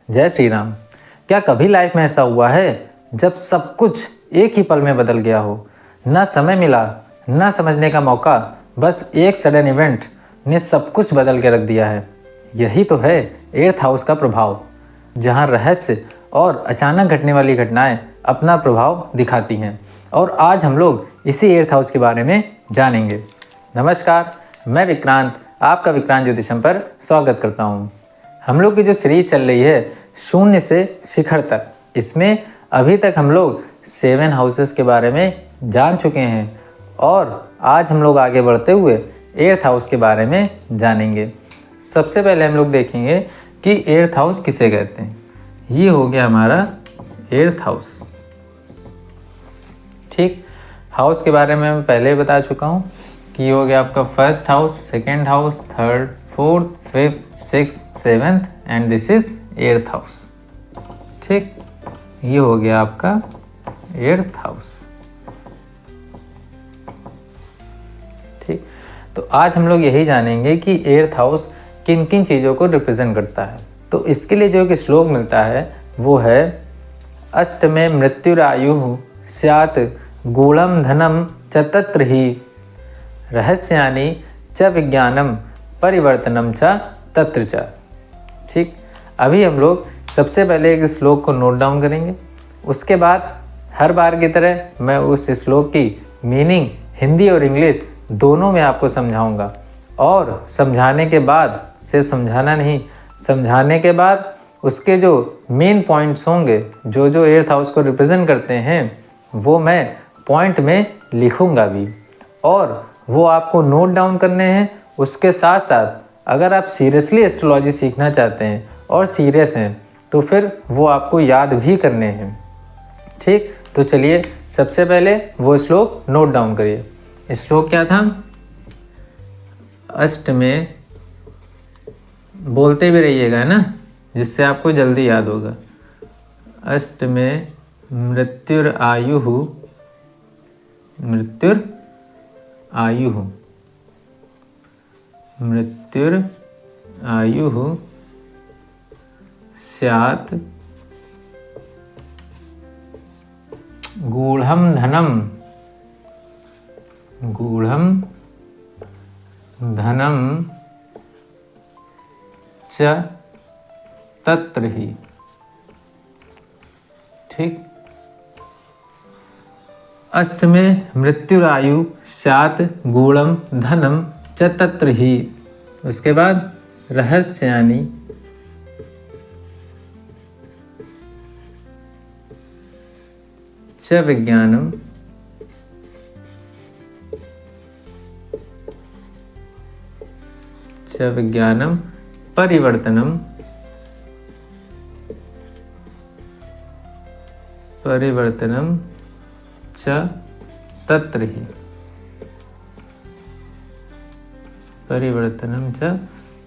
जय श्री राम। क्या कभी लाइफ में ऐसा हुआ है जब सब कुछ एक ही पल में बदल गया हो? ना समय मिला, ना समझने का मौका, बस एक सडन इवेंट ने सब कुछ बदल के रख दिया है। यही तो है एर्थ हाउस का प्रभाव, जहां रहस्य और अचानक घटने वाली घटनाएं अपना प्रभाव दिखाती हैं। और आज हम लोग इसी एर्थ हाउस के बारे में जानेंगे। नमस्कार, मैं विक्रांत आपका विक्रांत ज्योतिषम पर स्वागत करता हूँ। हम लोग की जो सीरीज चल रही है शून्य से शिखर तक, इसमें अभी तक हम लोग 7 हाउसेस के बारे में जान चुके हैं और आज हम लोग आगे बढ़ते हुए एर्थ हाउस के बारे में जानेंगे। सबसे पहले हम लोग देखेंगे कि एर्थ हाउस किसे कहते हैं। ये हो गया हमारा एर्थ हाउस। ठीक, हाउस के बारे में मैं पहले ही बता चुका हूँ कि ये हो गया आपका first house, second house, third, fourth, fifth, sixth, seventh and this is eighth house. ठीक, ये हो गया आपका एर्थ हाउस। ठीक, तो आज हम लोग यही जानेंगे कि एर्थ हाउस किन किन चीज़ों को रिप्रेजेंट करता है। तो इसके लिए जो एक श्लोक मिलता है वो है अष्टमे मृत्युरायु स्यात् गूढ़ं धनम च तत्र ही रहस्यानि च विज्ञानम परिवर्तनम च तत्र च। ठीक, अभी हम लोग सबसे पहले एक श्लोक को नोट डाउन करेंगे। उसके बाद हर बार की तरह मैं उस श्लोक की मीनिंग हिंदी और इंग्लिश दोनों में आपको समझाऊंगा। और समझाने के बाद, सिर्फ समझाना नहीं, समझाने के बाद उसके जो मेन पॉइंट्स होंगे जो जो एर्थ हाउस को रिप्रेजेंट करते हैं वो मैं पॉइंट में लिखूंगा भी, और वो आपको नोट डाउन करने हैं। उसके साथ साथ अगर आप सीरियसली एस्ट्रोलॉजी सीखना चाहते हैं और सीरियस हैं तो फिर वो आपको याद भी करने हैं। ठीक, तो चलिए सबसे पहले वो श्लोक नोट डाउन करिए। श्लोक क्या था? अष्ट में, बोलते भी रहिएगा ना, जिससे आपको जल्दी याद होगा। अष्ट में मृत्युरायु स्यात् गूढ़ं धनम च तत्र ही। ठीक, अष्ट में मृत्युरायु स्यात् गूढ़ं धनम च तत्र ही। उसके बाद रहस्यानि च विज्ञानम परिवर्तनम च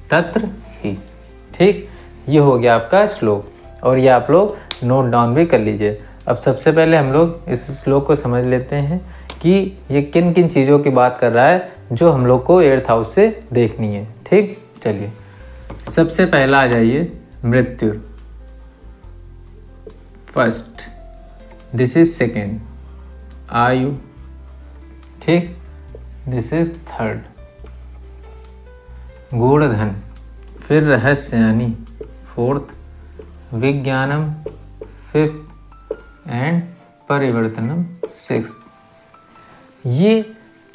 तत्र ही। ठीक, ये हो गया आपका श्लोक और ये आप लोग नोट डाउन भी कर लीजिए। अब सबसे पहले हम लोग इस श्लोक को समझ लेते हैं कि ये किन किन चीज़ों की बात कर रहा है जो हम लोग को एर्थ हाउस से देखनी है। ठीक, चलिए सबसे पहला आ जाइए मृत्यु, फर्स्ट, दिस इज सेकेंड, आयु, ठीक, दिस इज थर्ड, गूढ़धन, फिर रहस्यानि, fourth, vijnanam, fifth and परिवर्तनम, sixth. ये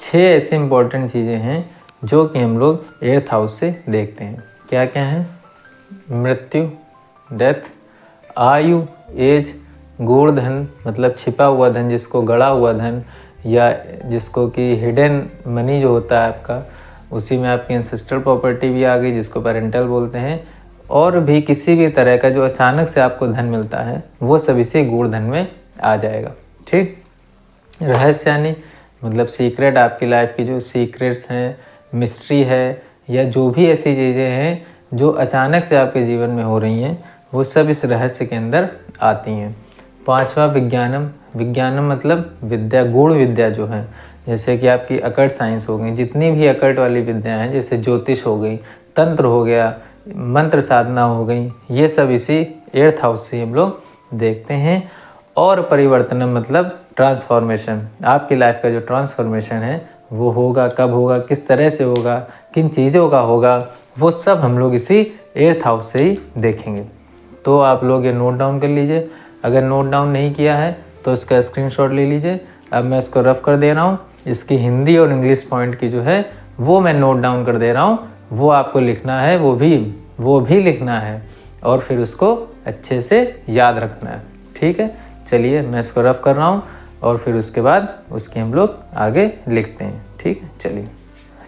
6 ऐसे इंपॉर्टेंट चीज़ें हैं जो कि हम लोग एर्थ हाउस से देखते हैं। क्या क्या है? मृत्यु, डेथ, आयु, एज, गूढ़धन मतलब छिपा हुआ धन, जिसको गड़ा हुआ धन, या जिसको कि हिडन मनी जो होता है आपका, उसी में आपकी एंसेस्ट्रल प्रॉपर्टी भी आ गई जिसको पेरेंटल बोलते हैं, और भी किसी भी तरह का जो अचानक से आपको धन मिलता है वो सब इसी गूढ़धन में आ जाएगा। ठीक, रहस्यानि मतलब सीक्रेट, आपकी लाइफ की जो सीक्रेट्स हैं, मिस्ट्री है, या जो भी ऐसी चीज़ें हैं जो अचानक से आपके जीवन में हो रही हैं वो सब इस रहस्य के अंदर आती हैं। पांचवा विज्ञानम, विज्ञानम मतलब विद्या, गूढ़ विद्या जो है, जैसे कि आपकी अकर्ट साइंस हो गई, जितनी भी अकर्ट वाली विद्या हैं, जैसे ज्योतिष हो गई, तंत्र हो गया, मंत्र साधना हो गई, ये सब इसी 8th हाउस से हम लोग देखते हैं। और परिवर्तन मतलब ट्रांसफॉर्मेशन, आपकी लाइफ का जो ट्रांसफॉर्मेशन है वो होगा, कब होगा, किस तरह से होगा, किन चीज़ों का होगा, वो सब हम लोग इसी 8th हाउस से ही देखेंगे। तो आप लोग ये नोट डाउन कर लीजिए। अगर नोट डाउन नहीं किया है तो इसका स्क्रीनशॉट ले लीजिए। अब मैं इसको रफ कर दे रहा हूँ। इसकी हिंदी और इंग्लिश पॉइंट की जो है वो मैं नोट डाउन कर दे रहा हूँ, वो आपको लिखना है, वो भी लिखना है और फिर उसको अच्छे से याद रखना है। ठीक है, चलिए मैं इसको रफ कर रहा हूँ और फिर उसके बाद उसकी हम लोग आगे लिखते हैं। ठीक है,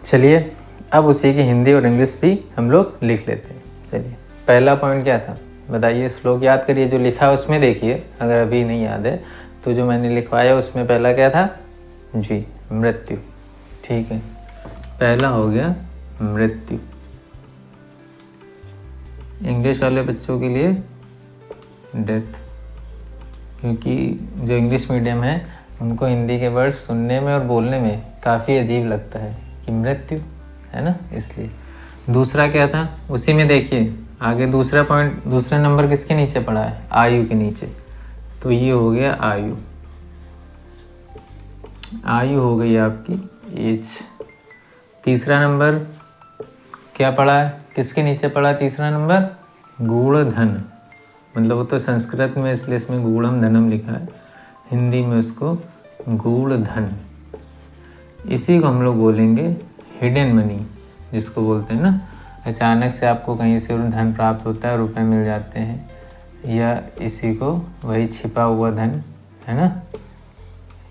चलिए अब उसी की हिंदी और इंग्लिश भी हम लोग लिख लेते हैं। चलिए, पहला पॉइंट क्या था बताइए, श्लोक याद करिए, जो लिखा है उसमें देखिए, अगर अभी नहीं याद है तो जो मैंने लिखवाया उसमें पहला क्या था जी, मृत्यु। ठीक है, पहला हो गया मृत्यु। इंग्लिश वाले बच्चों के लिए डेथ, क्योंकि जो इंग्लिश मीडियम है उनको हिंदी के वर्ड सुनने में और बोलने में काफ़ी अजीब लगता है कि मृत्यु है ना, इसलिए। दूसरा क्या था उसी में देखिए आगे, दूसरा पॉइंट, दूसरा नंबर किसके नीचे पड़ा है, आयु के नीचे, तो ये हो गया आयु। आयु हो गई आपकी एज। तीसरा नंबर क्या पड़ा है, किसके नीचे पड़ा है तीसरा नंबर, गूढ़धन, मतलब वो तो संस्कृत में इसलिए इसमें गूढ़म धनम लिखा है, हिंदी में उसको गूढ़धन। इसी को हम लोग बोलेंगे हिडन मनी, जिसको बोलते हैं ना, अचानक से आपको कहीं से धन प्राप्त होता है, रुपए मिल जाते हैं, या इसी को वही छिपा हुआ धन है ना,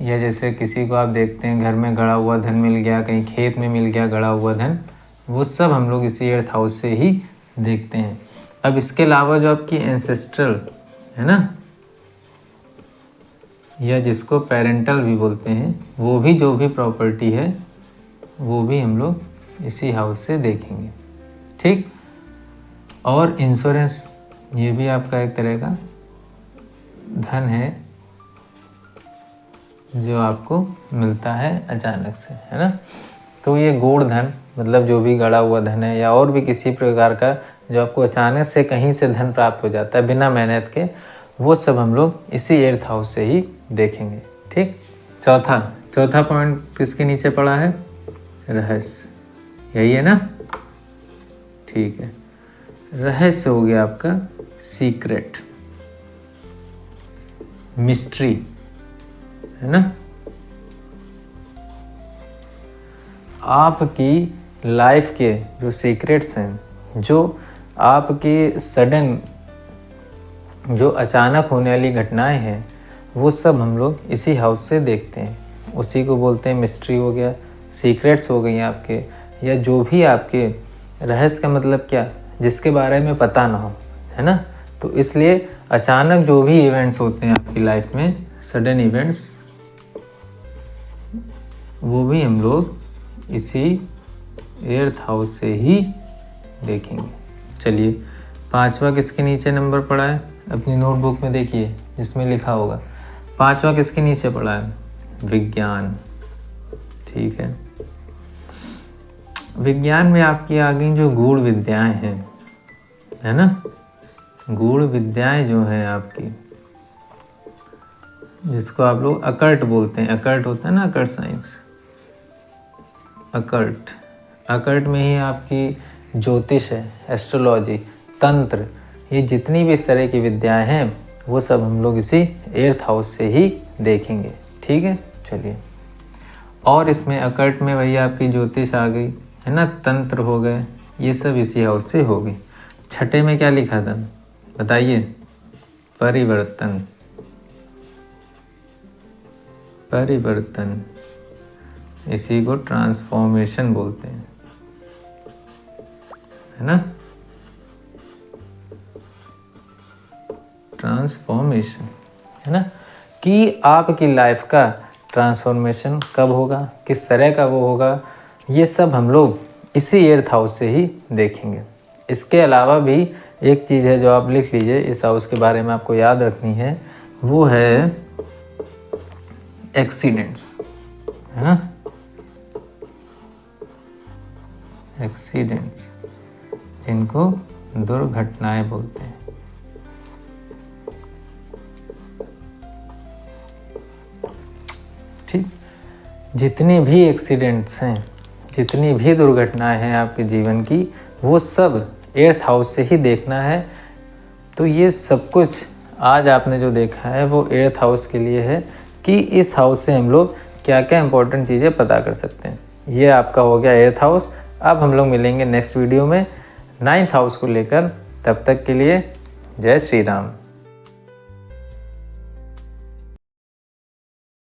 या जैसे किसी को आप देखते हैं घर में गड़ा हुआ धन मिल गया, कहीं खेत में मिल गया गड़ा हुआ धन, वो सब हम लोग इसी 8th हाउस से ही देखते हैं। अब इसके अलावा जो आपकी एंसेस्ट्रल है ना, या जिसको पेरेंटल भी बोलते हैं, वो भी जो भी प्रॉपर्टी है वो भी हम लोग इसी हाउस से देखेंगे। ठीक, और इंश्योरेंस, ये भी आपका एक तरह का धन है जो आपको मिलता है अचानक से, है ना। तो ये गूढ़ धन मतलब जो भी गड़ा हुआ धन है, या और भी किसी प्रकार का जो आपको अचानक से कहीं से धन प्राप्त हो जाता है बिना मेहनत के, वो सब हम लोग इसी 8th हाउस से ही देखेंगे। ठीक, चौथा पॉइंट किसके नीचे पड़ा है, रहस्य, यही है ना। ठीक है, रहस्य हो गया आपका सीक्रेट, मिस्ट्री, है ना। आपकी लाइफ के जो सीक्रेट्स हैं, जो आपकी सडन जो अचानक होने वाली घटनाएं हैं, वो सब हम लोग इसी हाउस से देखते हैं। उसी को बोलते हैं मिस्ट्री हो गया, सीक्रेट्स हो गई आपके, या जो भी आपके रहस्य का मतलब क्या, जिसके बारे में पता ना हो, है ना। तो इसलिए अचानक जो भी इवेंट्स होते हैं आपकी लाइफ में, सडन इवेंट्स, वो भी हम लोग इसी 8th हाउस से ही देखेंगे। चलिए, पांचवा किसके नीचे नंबर पड़ा है, अपनी नोटबुक में देखिए जिसमें लिखा होगा, पांचवा किसके नीचे पड़ा है, विज्ञान। ठीक है, विज्ञान में आपकी आ गई जो गूढ़ विद्याएं हैं, है ना। गूढ़ विद्याएं जो हैं आपकी, जिसको आप लोग अकल्ट बोलते हैं, अकल्ट होता है ना, अकल्ट साइंस, अकल्ट में ही आपकी ज्योतिष है, एस्ट्रोलॉजी, तंत्र, ये जितनी भी इस तरह की विद्याएं हैं वो सब हम लोग इसी 8th हाउस से ही देखेंगे। ठीक है, चलिए, और इसमें अकल्ट में वही आपकी ज्योतिष आ गई, है ना, तंत्र हो गए, ये सब इसी हाउस से हो गई। छठे में क्या लिखा था बताइए, परिवर्तन, इसी को ट्रांसफॉर्मेशन बोलते हैं, है ना, ट्रांसफॉर्मेशन, है ना, कि आपकी लाइफ का ट्रांसफॉर्मेशन कब होगा, किस तरह का वो होगा, ये सब हम लोग इसी 8th हाउस से ही देखेंगे। इसके अलावा भी एक चीज़ है जो आप लिख लीजिए, इस हाउस के बारे में आपको याद रखनी है, वो है एक्सीडेंट्स, है ना, एक्सीडेंट्स, जिनको दुर्घटनाएं बोलते हैं। ठीक, जितनी भी एक्सीडेंट्स हैं, जितनी भी दुर्घटनाएं हैं आपके जीवन की, वो सब 8th हाउस से ही देखना है। तो ये सब कुछ आज आपने जो देखा है वो 8th हाउस के लिए है कि इस हाउस से हम लोग क्या क्या इंपॉर्टेंट चीज़ें पता कर सकते हैं। ये आपका हो गया 8th हाउस। अब हम लोग मिलेंगे नेक्स्ट वीडियो में 9th हाउस को लेकर। तब तक के लिए जय श्री राम।